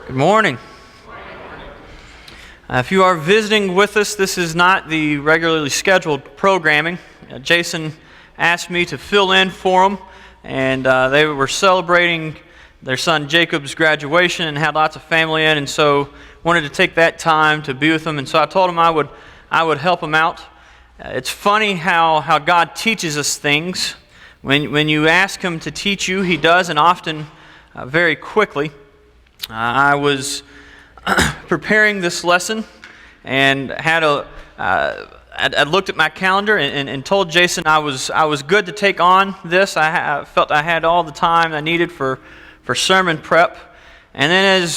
Good morning. If you are visiting with us, this is not the regularly scheduled programming. Jason asked me to fill in for them, and they were celebrating their son Jacob's graduation and had lots of family in, and so wanted to take that time to be with them. And so I told him I would help him out. It's funny how God teaches us things. When you ask Him to teach you, He does, and often very quickly. I was preparing this lesson and I looked at my calendar and told Jason I was good to take on this. I felt I had all the time I needed for sermon prep. And then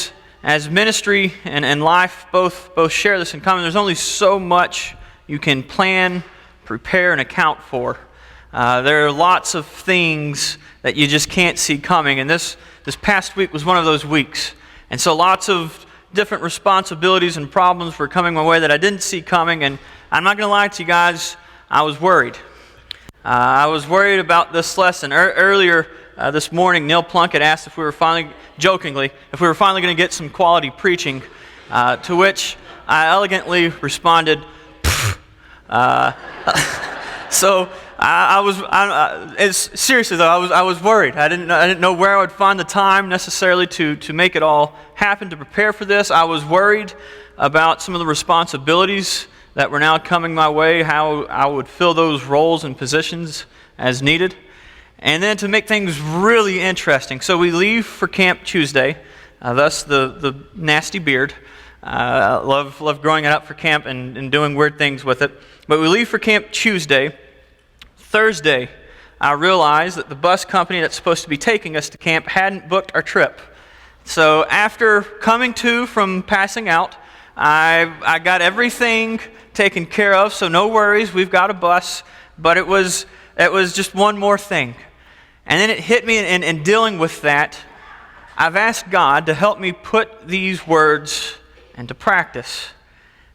as ministry and life both share this in common, there's only so much you can plan, prepare, and account for. There are lots of things that you just can't see coming, and this past week was one of those weeks. And so lots of different responsibilities and problems were coming my way that I didn't see coming, and I'm not going to lie to you guys, I was worried. I was worried about this lesson. Earlier this morning, Neil Plunkett asked if we were finally going to get some quality preaching, to which I elegantly responded, So seriously though, I was worried. I didn't know where I would find the time necessarily to make it all happen, to prepare for this. I was worried about some of the responsibilities that were now coming my way, how I would fill those roles and positions as needed. And then to make things really interesting, so we leave for Camp Tuesday, thus the nasty beard. Love growing it up for camp and doing weird things with it. But we leave for Camp Tuesday. Thursday, I realized that the bus company that's supposed to be taking us to camp hadn't booked our trip. So after coming to from passing out, I got everything taken care of, so no worries, we've got a bus. But it was just one more thing. And then it hit me in dealing with that. I've asked God to help me put these words into practice.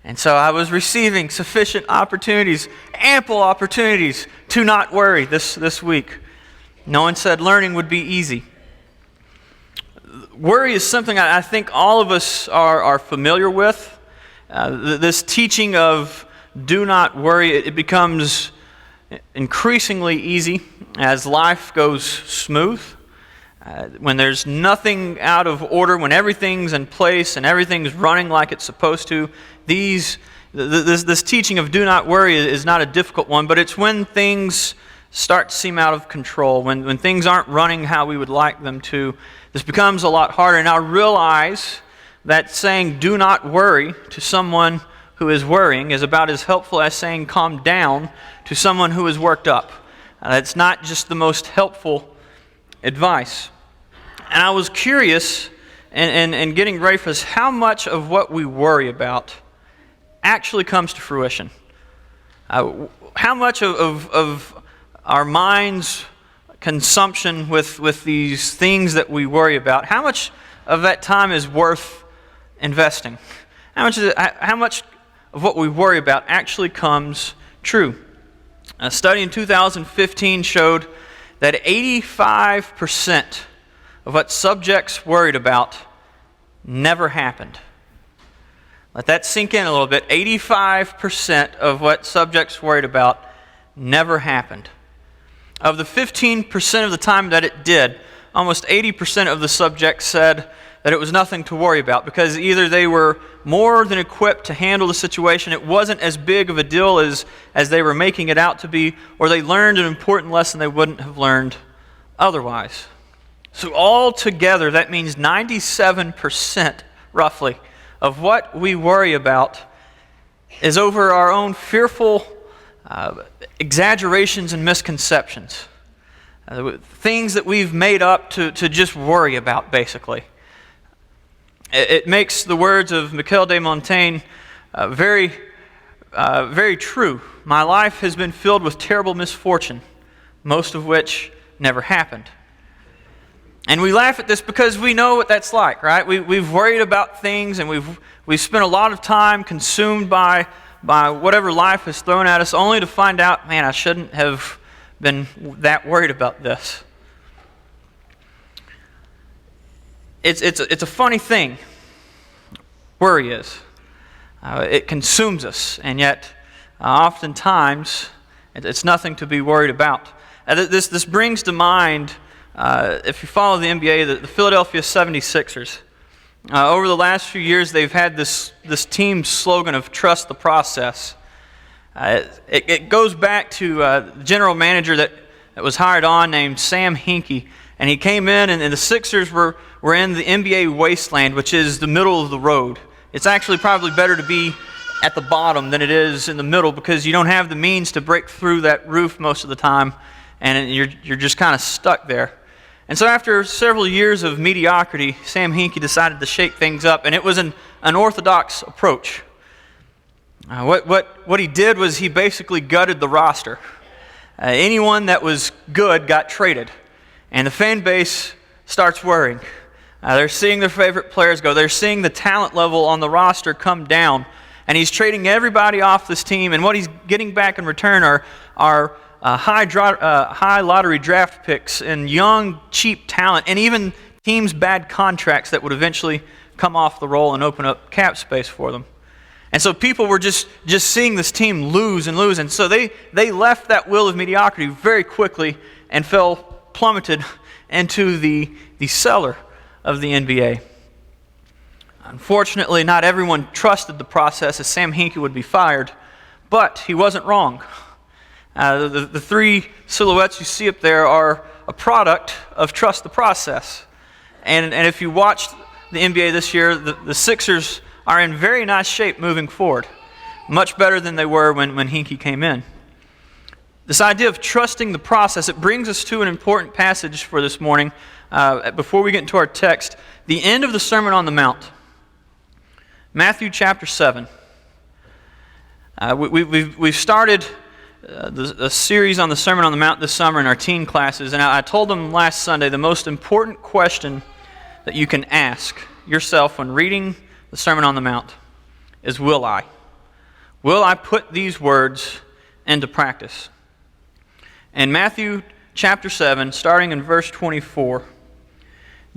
And so I was receiving sufficient opportunities, ample opportunities to not worry this week. No one said learning would be easy. Worry is something I think all of us are familiar with. This teaching of do not worry, it becomes increasingly easy as life goes smooth. When there's nothing out of order, when everything's in place and everything's running like it's supposed to, this teaching of do not worry is not a difficult one, but it's when things start to seem out of control, when things aren't running how we would like them to, this becomes a lot harder. And I realize that saying do not worry to someone who is worrying is about as helpful as saying calm down to someone who is worked up. It's not just the most helpful advice. And I was curious and getting ready for this, how much of what we worry about actually comes to fruition? How much of our mind's consumption with these things that we worry about, how much of that time is worth investing? How much of what we worry about actually comes true? A study in 2015 showed that 85% of what subjects worried about never happened. Let that sink in a little bit. 85% of what subjects worried about never happened. Of the 15% of the time that it did, almost 80% of the subjects said that it was nothing to worry about because either they were more than equipped to handle the situation, it wasn't as big of a deal as they were making it out to be, or they learned an important lesson they wouldn't have learned otherwise. So altogether, that means 97%, roughly, of what we worry about is over our own fearful exaggerations and misconceptions. Things that we've made up to just worry about, basically. It makes the words of Michel de Montaigne very true. My life has been filled with terrible misfortune, most of which never happened. And we laugh at this because we know what that's like, right? We've worried about things and we've spent a lot of time consumed by whatever life has thrown at us, only to find out, man, I shouldn't have been that worried about this. It's a funny thing worry is. It consumes us, and yet oftentimes it's nothing to be worried about. This brings to mind, if you follow the NBA, the Philadelphia 76ers. Over the last few years, they've had this team slogan of "Trust the process." It goes back to the general manager that was hired on named Sam Hinkie, and he came in, and the Sixers were in the NBA wasteland, which is the middle of the road. It's actually probably better to be at the bottom than it is in the middle, because you don't have the means to break through that roof most of the time, and you're just kind of stuck there. And so after several years of mediocrity, Sam Hinkie decided to shake things up, and it was an unorthodox approach. What he did was he basically gutted the roster. Anyone that was good got traded, and the fan base starts worrying. They're seeing their favorite players go. They're seeing the talent level on the roster come down, and he's trading everybody off this team, and what he's getting back in return are high lottery draft picks and young, cheap talent, and even teams' bad contracts that would eventually come off the roll and open up cap space for them. And so people were just seeing this team lose and lose, and so they left that will of mediocrity very quickly and plummeted into the cellar of the NBA. Unfortunately, not everyone trusted the process, as Sam Hinkie would be fired, but he wasn't wrong. The three silhouettes you see up there are a product of trust the process. And if you watched the NBA this year, the Sixers are in very nice shape moving forward, much better than they were when Hinkie came in. This idea of trusting the process, it brings us to an important passage for this morning. Before we get into our text, the end of the Sermon on the Mount, Matthew chapter 7. We've started a series on the Sermon on the Mount this summer in our teen classes, and I told them last Sunday the most important question that you can ask yourself when reading the Sermon on the Mount is, will I? Will I put these words into practice? In Matthew chapter 7, starting in verse 24,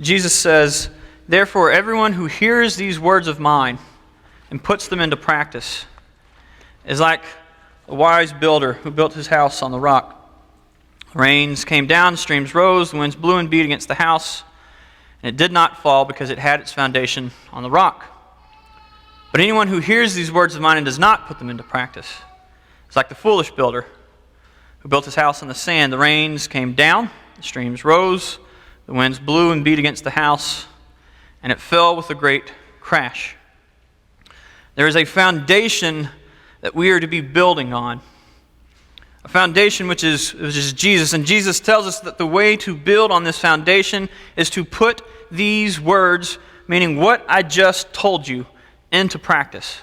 Jesus says, "Therefore everyone who hears these words of mine and puts them into practice is like a wise builder who built his house on the rock. Rains came down, streams rose, the winds blew and beat against the house, and it did not fall because it had its foundation on the rock. But anyone who hears these words of mine and does not put them into practice is like the foolish builder who built his house on the sand. The rains came down, the streams rose, the winds blew and beat against the house, and it fell with a great crash." There is a foundation that we are to be building on. A foundation which is Jesus. And Jesus tells us that the way to build on this foundation is to put these words, meaning what I just told you, into practice.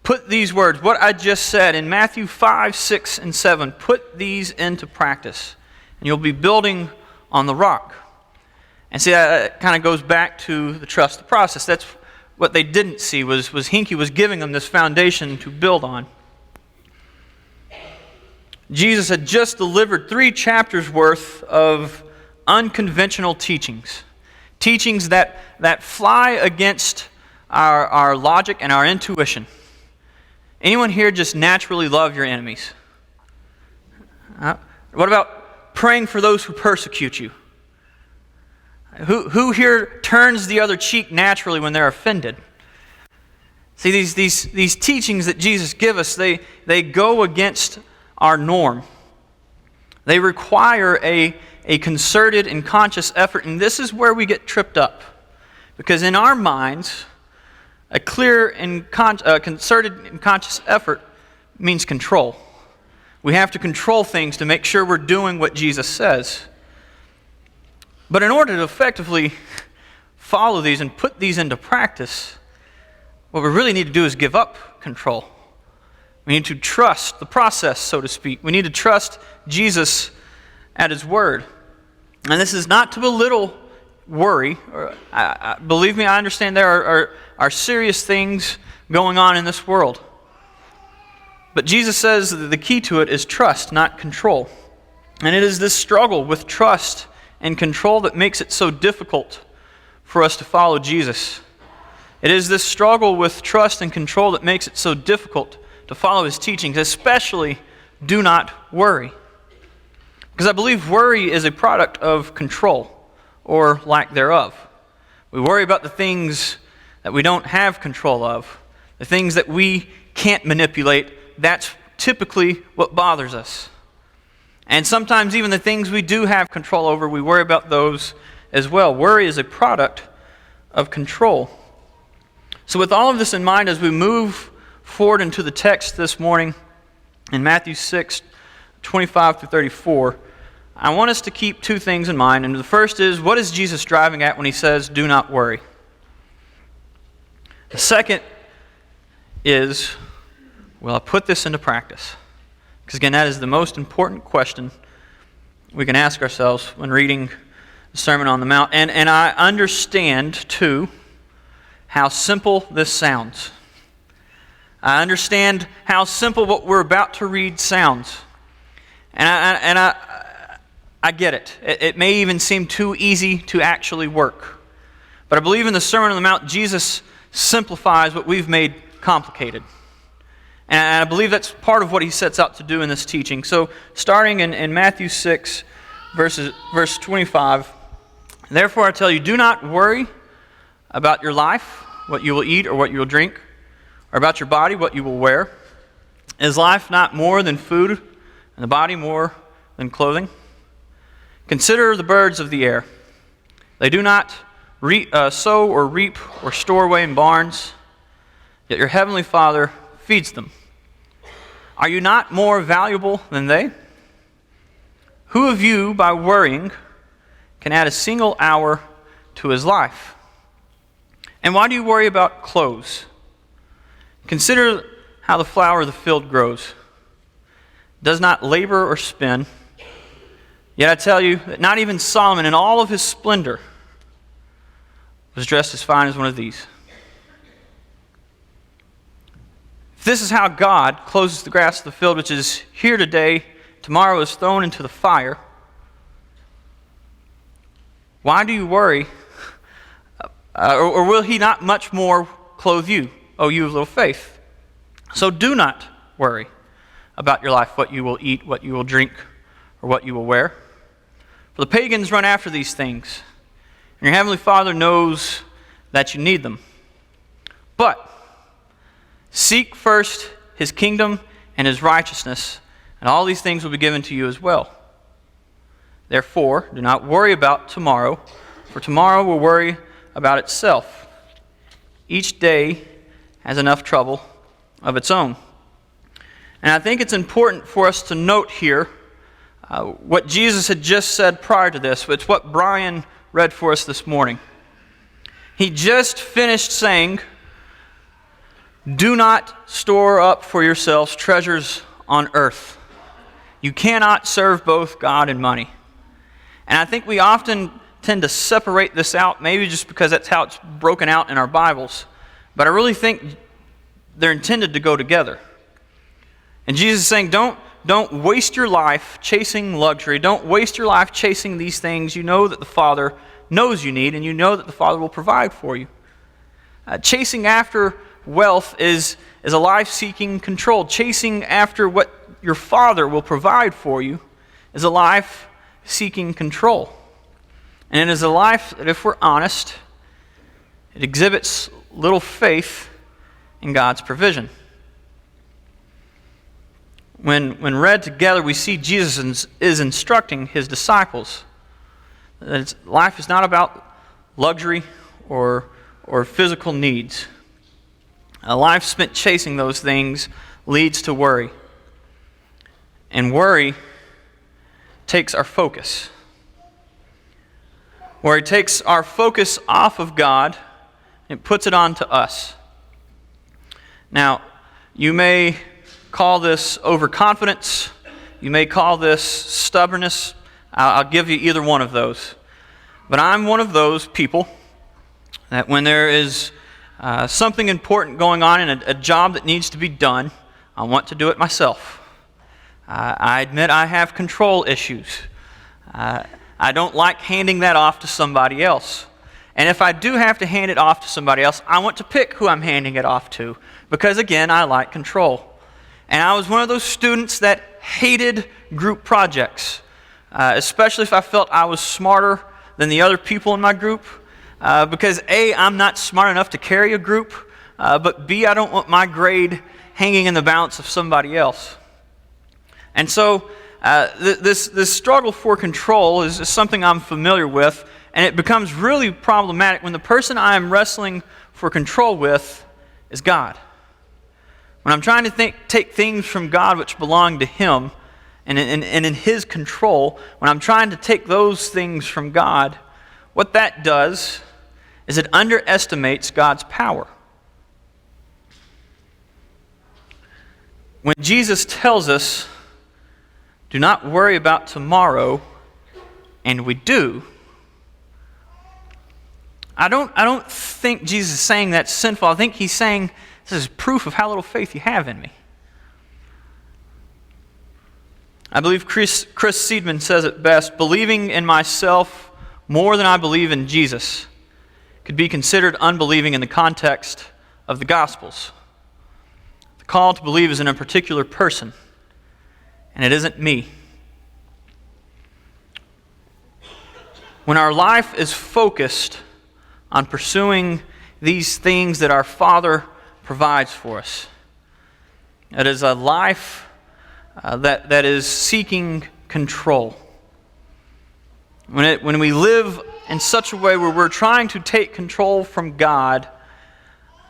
Put these words, what I just said in Matthew 5, 6, and 7, put these into practice, and you'll be building on the rock. And see, that kind of goes back to the trust the process. That's what they didn't see, was Hinkie was giving them this foundation to build on. Jesus had just delivered 3 chapters worth of unconventional teachings. Teachings that fly against our logic and our intuition. Anyone here just naturally love your enemies? What about praying for those who persecute you? Who here turns the other cheek naturally when they're offended? See, these teachings that Jesus gives us, they go against our norm. They require a concerted and conscious effort, and this is where we get tripped up. Because in our minds, a clear and concerted and conscious effort means control. We have to control things to make sure we're doing what Jesus says. But in order to effectively follow these and put these into practice, what we really need to do is give up control. We need to trust the process, so to speak. We need to trust Jesus at His Word. And this is not to belittle worry. Believe me, I understand there are serious things going on in this world. But Jesus says that the key to it is trust, not control. And it is this struggle with trust and control that makes it so difficult for us to follow Jesus. It is this struggle with trust and control that makes it so difficult to follow his teachings, especially do not worry. Because I believe worry is a product of control or lack thereof. We worry about the things that we don't have control of, the things that we can't manipulate. That's typically what bothers us. And sometimes even the things we do have control over, we worry about those as well. Worry is a product of control. So with all of this in mind, as we move forward into the text this morning in Matthew 6, 25 through 34, I want us to keep two things in mind. And the first is, what is Jesus driving at when he says, do not worry? The second is, will I put this into practice? Because again, that is the most important question we can ask ourselves when reading the Sermon on the Mount. And I understand, too, how simple this sounds. I understand how simple what we're about to read sounds. And I get it. It may even seem too easy to actually work. But I believe in the Sermon on the Mount, Jesus simplifies what we've made complicated. And I believe that's part of what he sets out to do in this teaching. So starting in Matthew 6, verse 25, therefore I tell you, do not worry about your life, what you will eat or what you will drink, or about your body, what you will wear. Is life not more than food, and the body more than clothing? Consider the birds of the air. They do not sow or reap or store away in barns, yet your heavenly Father feeds them. Are you not more valuable than they? Who of you, by worrying, can add a single hour to his life? And why do you worry about clothes? Consider how the flower of the field grows. It does not labor or spin. Yet I tell you that not even Solomon in all of his splendor was dressed as fine as one of these. If this is how God clothes the grass of the field, which is here today, tomorrow is thrown into the fire, why do you worry? Or will he not much more clothe you, O you of little faith? So do not worry about your life, what you will eat, what you will drink, or what you will wear. For the pagans run after these things, and your heavenly Father knows that you need them. But seek first his kingdom and his righteousness, and all these things will be given to you as well. Therefore, do not worry about tomorrow, for tomorrow will worry about itself. Each day has enough trouble of its own. And I think it's important for us to note here what Jesus had just said prior to this. It's what Brian read for us this morning. He just finished saying, do not store up for yourselves treasures on earth. You cannot serve both God and money. And I think we often tend to separate this out, maybe just because that's how it's broken out in our Bibles. But I really think they're intended to go together. And Jesus is saying, don't waste your life chasing luxury. Don't waste your life chasing these things you know that the Father knows you need, and you know that the Father will provide for you. Chasing after wealth is a life seeking control. Chasing after what your Father will provide for you is a life seeking control. And it is a life that, if we're honest, it exhibits little faith in God's provision. When read together, we see Jesus is instructing his disciples that life is not about luxury or physical needs. A life spent chasing those things leads to worry. And worry takes our focus. Worry takes our focus off of God and puts it on to us. Now, you may call this overconfidence. You may call this stubbornness. I'll give you either one of those. But I'm one of those people that when there is something important going on in a job that needs to be done, I want to do it myself. I admit I have control issues. I don't like handing that off to somebody else. And if I do have to hand it off to somebody else, I want to pick who I'm handing it off to because, again, I like control. And I was one of those students that hated group projects, especially if I felt I was smarter than the other people in my group, because A, I'm not smart enough to carry a group, but B, I don't want my grade hanging in the balance of somebody else. And so this struggle for control is something I'm familiar with, and it becomes really problematic when the person I am wrestling for control with is God. When I'm trying to take things from God which belong to Him and in His control, when I'm trying to take those things from God, what that does is it underestimates God's power. When Jesus tells us, do not worry about tomorrow, and we do, I don't think Jesus is saying that's sinful. I think He's saying, this is proof of how little faith you have in me. I believe Chris Seidman says it best, believing in myself more than I believe in Jesus could be considered unbelieving in the context of the Gospels. The call to believe is in a particular person, and it isn't me. When our life is focused on pursuing these things that our Father provides for us, it is a life that is seeking control. When we live in such a way where we're trying to take control from God,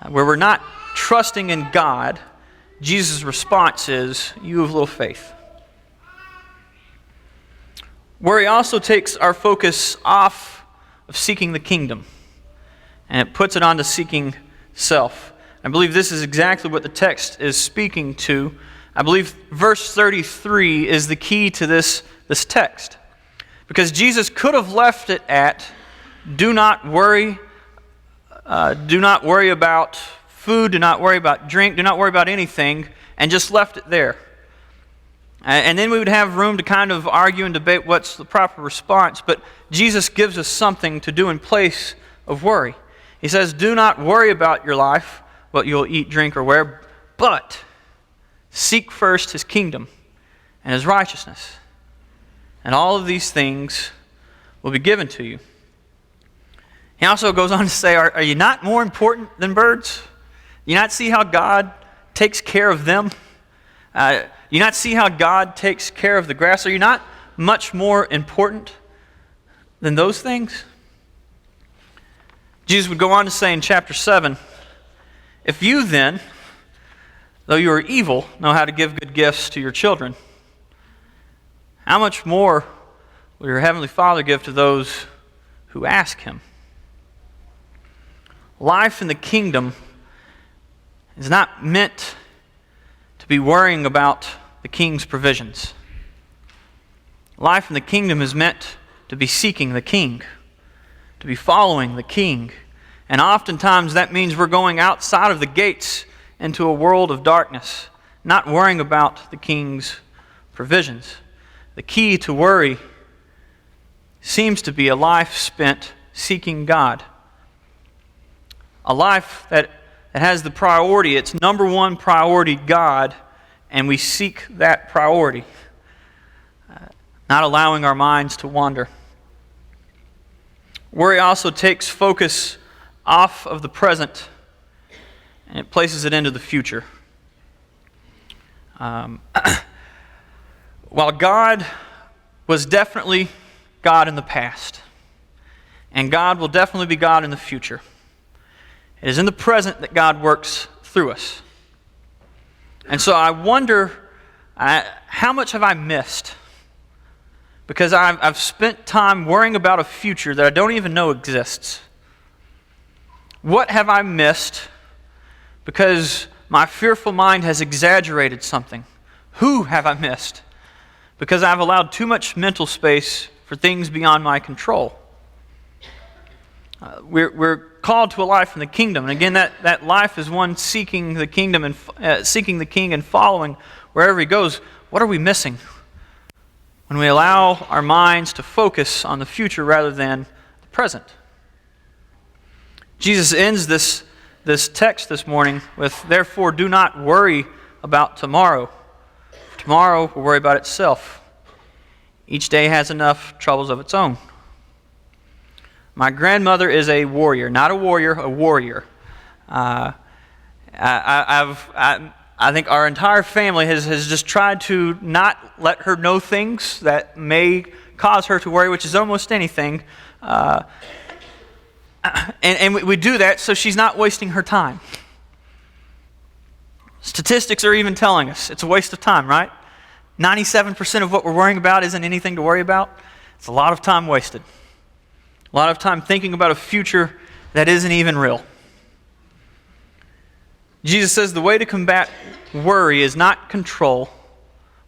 where we're not trusting in God, Jesus' response is, you have little faith. Worry also takes our focus off of seeking the kingdom, and it puts it on to seeking self. I believe this is exactly what the text is speaking to. I believe verse 33 is the key to this text. Because Jesus could have left it at, do not worry about food, do not worry about drink, do not worry about anything, and just left it there. And then we would have room to kind of argue and debate what's the proper response, but Jesus gives us something to do in place of worry. He says, do not worry about your life, what you'll eat, drink, or wear, but seek first His kingdom and His righteousness, and all of these things will be given to you. He also goes on to say, are you not more important than birds? You not see how God takes care of them? You not see how God takes care of the grass? Are you not much more important than those things? Jesus would go on to say in chapter 7, if you then, though you are evil, know how to give good gifts to your children, how much more will your Heavenly Father give to those who ask Him? Life in the kingdom is not meant to be worrying about the King's provisions. Life in the kingdom is meant to be seeking the King, to be following the King. And oftentimes that means we're going outside of the gates into a world of darkness, not worrying about the King's provisions. The key to worry seems to be a life spent seeking God. A life that has the priority, its number one priority, God, and we seek that priority, not allowing our minds to wander. Worry also takes focus off of the present and it places it into the future. While God was definitely God in the past, and God will definitely be God in the future, it is in the present that God works through us. And so I wonder, how much have I missed? Because I've spent time worrying about a future that I don't even know exists. What have I missed because my fearful mind has exaggerated something? Who have I missed because I've allowed too much mental space for things beyond my control? We're called to a life in the kingdom. And again, that life is one seeking the kingdom and seeking the King and following wherever He goes. What are we missing when we allow our minds to focus on the future rather than the present? Jesus ends this text this morning with, therefore, do not worry about tomorrow. Tomorrow will worry about itself. Each day has enough troubles of its own. My grandmother is a warrior, not a warrior, a warrior. I think our entire family has just tried to not let her know things that may cause her to worry, which is almost anything. And we do that so she's not wasting her time. Statistics are even telling us it's a waste of time, right? 97% of what we're worrying about isn't anything to worry about. It's a lot of time wasted. A lot of time thinking about a future that isn't even real. Jesus says the way to combat worry is not control,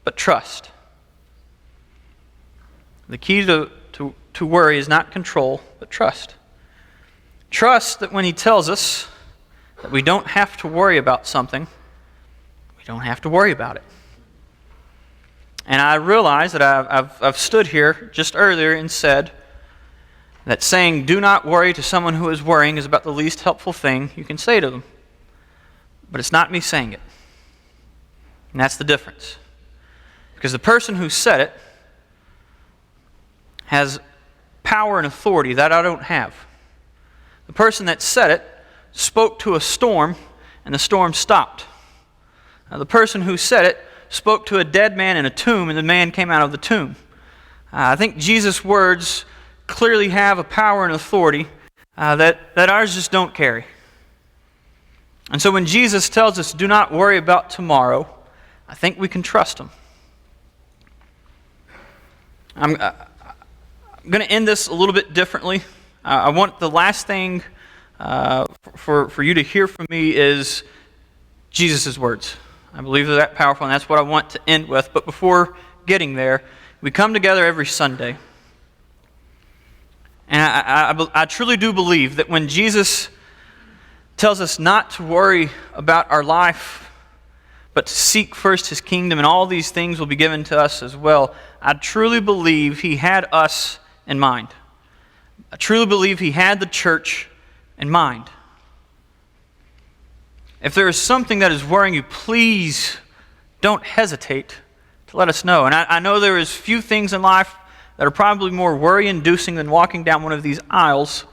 but trust. The key to worry is not control, but trust. Trust that when He tells us that we don't have to worry about something, we don't have to worry about it. And I realize that I've stood here just earlier and said that saying do not worry to someone who is worrying is about the least helpful thing you can say to them. But it's not me saying it. And that's the difference. Because the person who said it has power and authority that I don't have. The person that said it spoke to a storm, and the storm stopped. Now, the person who said it spoke to a dead man in a tomb, and the man came out of the tomb. I think Jesus' words clearly have a power and authority that ours just don't carry. And so when Jesus tells us, do not worry about tomorrow, I think we can trust Him. I'm going to end this a little bit differently. I want the last thing for you to hear from me is Jesus' words. I believe they're that powerful, and that's what I want to end with. But before getting there, we come together every Sunday. And I truly do believe that when Jesus tells us not to worry about our life, but to seek first His kingdom, and all these things will be given to us as well, I truly believe He had us in mind. I truly believe He had the church in mind. If there is something that is worrying you, please don't hesitate to let us know. And I know there is few things in life that are probably more worry-inducing than walking down one of these aisles.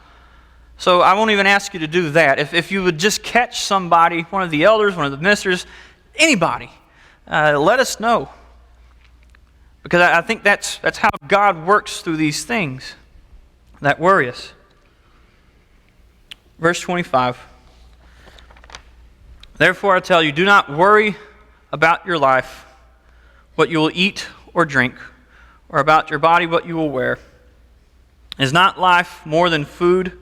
So I won't even ask you to do that. If you would just catch somebody, one of the elders, one of the ministers, anybody, let us know. Because I think that's how God works through these things that worry us. Verse 25. Therefore I tell you, do not worry about your life, what you will eat or drink, or about your body, what you will wear. Is not life more than food, and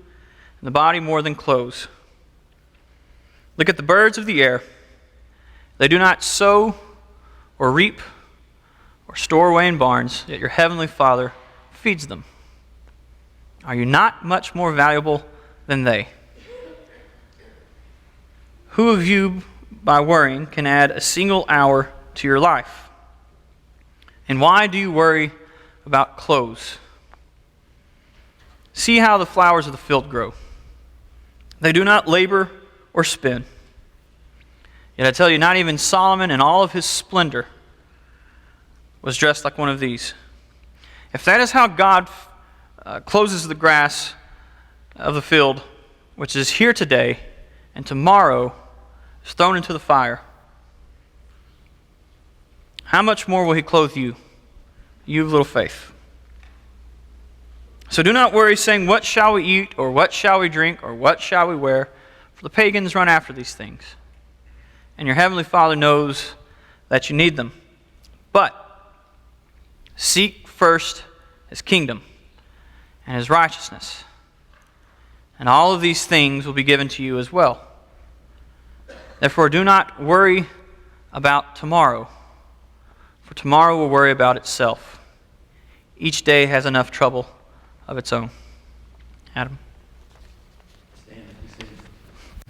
the body more than clothes? Look at the birds of the air. They do not sow or reap or store away in barns, yet your heavenly Father feeds them. Are you not much more valuable than they? Who of you, by worrying, can add a single hour to your life? And why do you worry about clothes? See how the flowers of the field grow. They do not labor or spin. Yet I tell you, not even Solomon in all of his splendor was dressed like one of these. If that is how God clothes the grass of the field, which is here today and tomorrow is thrown into the fire, how much more will He clothe you, you of little faith? So do not worry, saying, what shall we eat, or what shall we drink, or what shall we wear? For the pagans run after these things. And your heavenly Father knows that you need them. But seek first His kingdom and His righteousness, and all of these things will be given to you as well. Therefore do not worry about tomorrow, for tomorrow will worry about itself. Each day has enough trouble of its own. Adam.